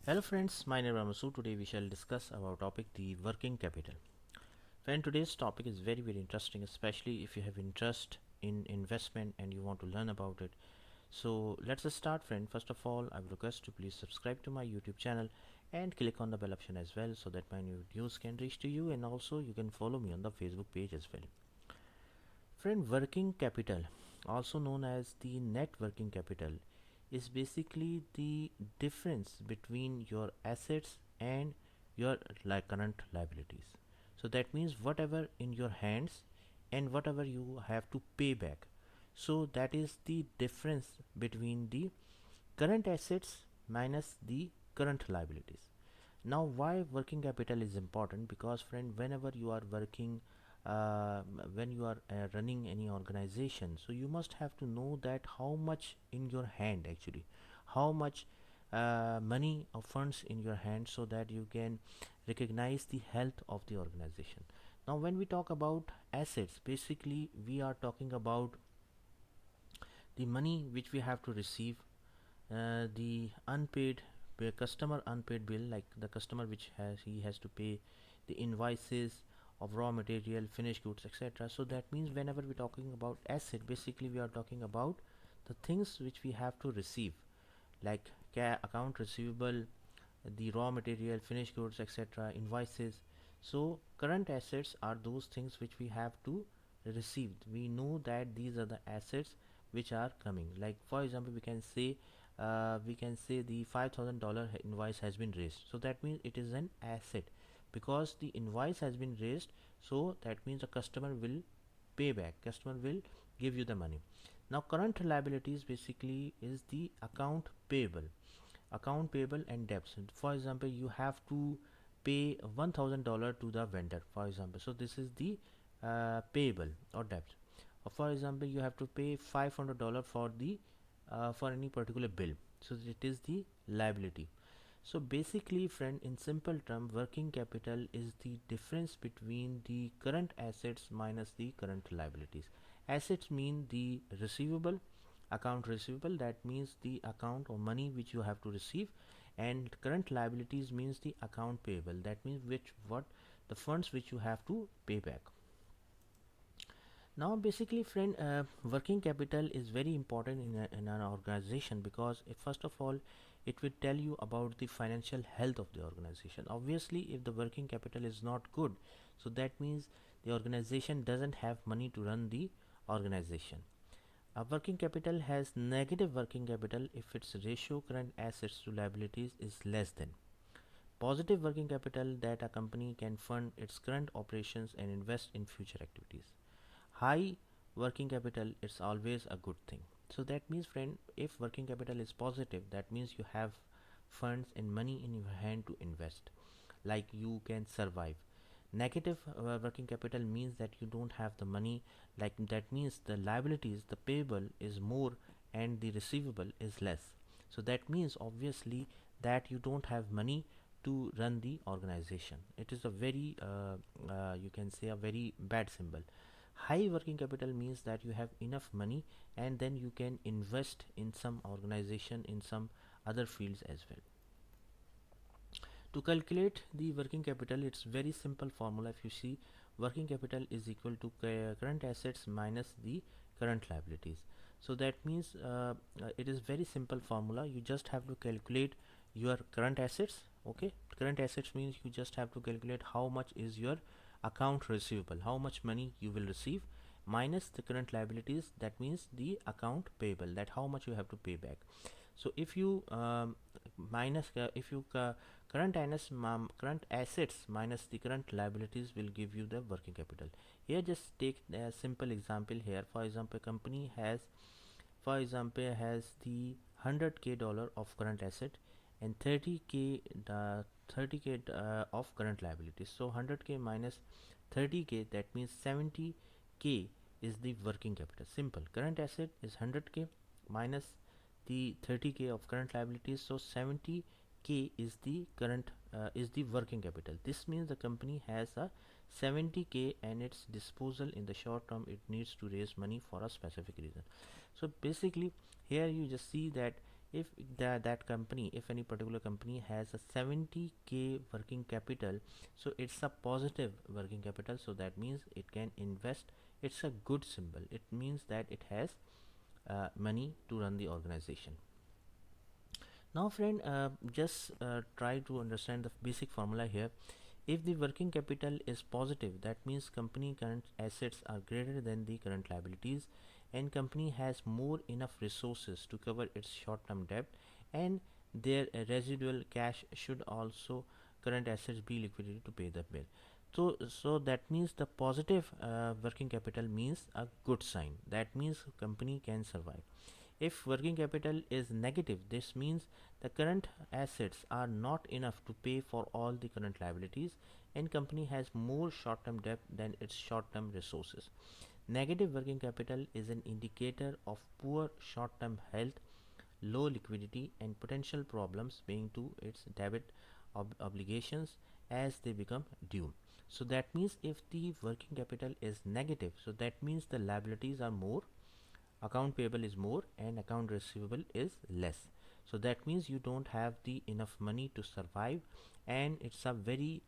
Hello friends, my name is Ramasu. Today we shall discuss about topic the working capital. Friend, today's topic is very interesting, especially if you have interest in investment and you want to learn about it. So let's just start, friend. First of all, I would request to please subscribe to my YouTube channel and click on the bell option as well so that my new videos can reach to you, and also you can follow me on the Facebook page as well. Friend, working capital, also known as the net working capital, is basically the difference between your assets and your current liabilities. So that means whatever in your hands and whatever you have to pay back. So that is the difference between the current assets minus the current liabilities. Now, why working capital is important? Because friend, whenever you are working, uh, when you are running any organization, so you must have to know that how much in your hand actually, how much money or funds in your hand, so that you can recognize the health of the organization. Now when we talk about assets, basically we are talking about the money which we have to receive, the unpaid customer unpaid bill, like the customer which has to pay the invoices of raw material, finished goods, etc. So that means whenever we're talking about asset, basically we are talking about the things which we have to receive, like account receivable, the raw material, finished goods, etc., invoices. So current assets are those things which we have to receive. We know that these are the assets which are coming. Like for example, we can say the $5,000 invoice has been raised. So that means it is an asset because the invoice has been raised. So that means the customer will pay back. Customer will give you the money. Now current liabilities basically is the account payable and debts. For example, you have to pay $1,000 to the vendor, for example. So this is the payable or debt. For example, you have to pay $500 for the for any particular bill. So it is the liability. So basically, friend, in simple term, working capital is the difference between the current assets minus the current liabilities. Assets mean the receivable, account receivable, that means the account or money which you have to receive, and current liabilities means the account payable, that means which what the funds which you have to pay back. Now basically friend, working capital is very important in an organization because first of all it will tell you about the financial health of the organization. Obviously if the working capital is not good, so that means the organization doesn't have money to run the organization. A working capital has negative working capital if its ratio current assets to liabilities is less than positive working capital, that a company can fund its current operations and invest in future activities. High working capital, it's always a good thing. So that means friend, if working capital is positive, that means you have funds and money in your hand to invest, like you can survive. Negative working capital means that you don't have the money, like that means the liabilities, the payable is more and the receivable is less. So that means obviously that you don't have money to run the organization. It is a very you can say a very bad symbol. High working capital means that you have enough money and then you can invest in some organization in some other fields as well. To calculate the working capital, it's very simple formula. If you see, working capital is equal to current assets minus the current liabilities. So that means it is very simple formula. You just have to calculate your current assets. Okay, current assets means you just have to calculate how much is your account receivable, how much money you will receive, minus the current liabilities, that means the account payable, that how much you have to pay back. So if you minus if you current assets minus the current liabilities will give you the working capital. Here just take a simple example here. For example, company has, for example, has the 100k dollar of current asset and 30k of current liabilities. So 100k minus 30k, that means 70k is the working capital. Simple. Current asset is 100k minus the 30k of current liabilities, so 70k is the current is the working capital. This means the company has a 70k and its disposal in the short term, it needs to raise money for a specific reason. So basically here you just see that If that company, if any particular company has a 70k working capital, so it's a positive working capital, so that means it can invest. It's a good symbol. It means that it has money to run the organization. Now friend, just try to understand the basic formula here. If the working capital is positive, that means company current assets are greater than the current liabilities, and company has more enough resources to cover its short-term debt, and their residual cash should also current assets be liquidated to pay the bill. So that means the positive working capital means a good sign. That means company can survive. If working capital is negative, this means the current assets are not enough to pay for all the current liabilities, and company has more short-term debt than its short-term resources. Negative working capital is an indicator of poor short-term health, low liquidity, and potential problems paying to its debit obligations as they become due. So that means if the working capital is negative, so that means the liabilities are more, account payable is more, and account receivable is less. So that means you don't have the enough money to survive, and it's a very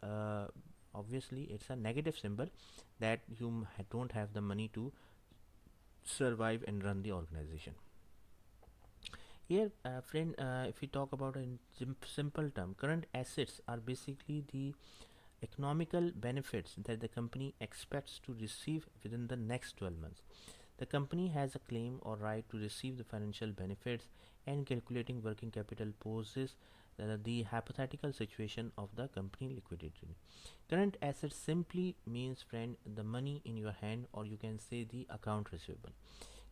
obviously it's a negative symbol that you don't have the money to survive and run the organization. Here friend, if we talk about in simple term, current assets are basically the economical benefits that the company expects to receive within the next 12 months. The company has a claim or right to receive the financial benefits, and calculating working capital poses the hypothetical situation of the company liquidating. Current assets simply means, friend, the money in your hand, or you can say the account receivable.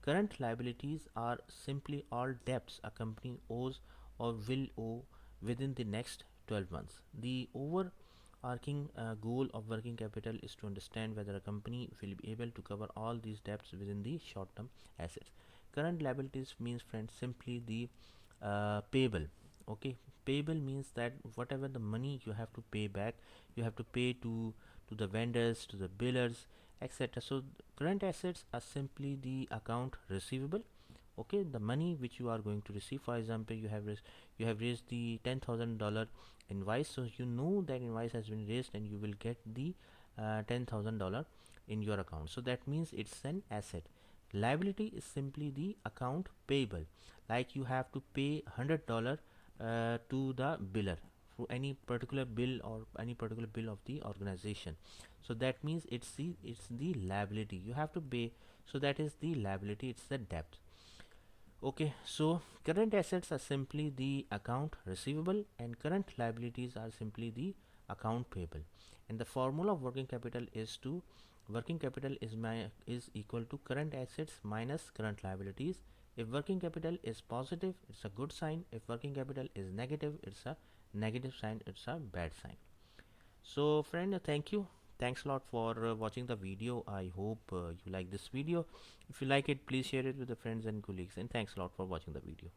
Current liabilities are simply all debts a company owes or will owe within the next 12 months. The overarching goal of working capital is to understand whether a company will be able to cover all these debts within the short term assets. Current liabilities means, friends, simply the payable. Okay, payable means that whatever the money you have to pay back, you have to pay to the vendors, to the billers, etc. So current assets are simply the account receivable. Okay, the money which you are going to receive. For example, you have raised the $10,000 invoice, so you know that invoice has been raised and you will get the $10,000 in your account. So that means it's an asset. Liability is simply the account payable, like you have to pay $100 to the biller for any particular bill or any particular bill of the organization. So that means it's the liability you have to pay. So that is the liability, it's the debt. Okay, so current assets are simply the account receivable, and current liabilities are simply the account payable. And the formula of working capital is to working capital is equal to current assets minus current liabilities. If working capital is positive, it's a good sign. If working capital is negative, it's a negative sign, it's a bad sign. So friend, thank you. Thanks a lot for watching the video. I hope you like this video. If you like it, please share it with the friends and colleagues, and thanks a lot for watching the video.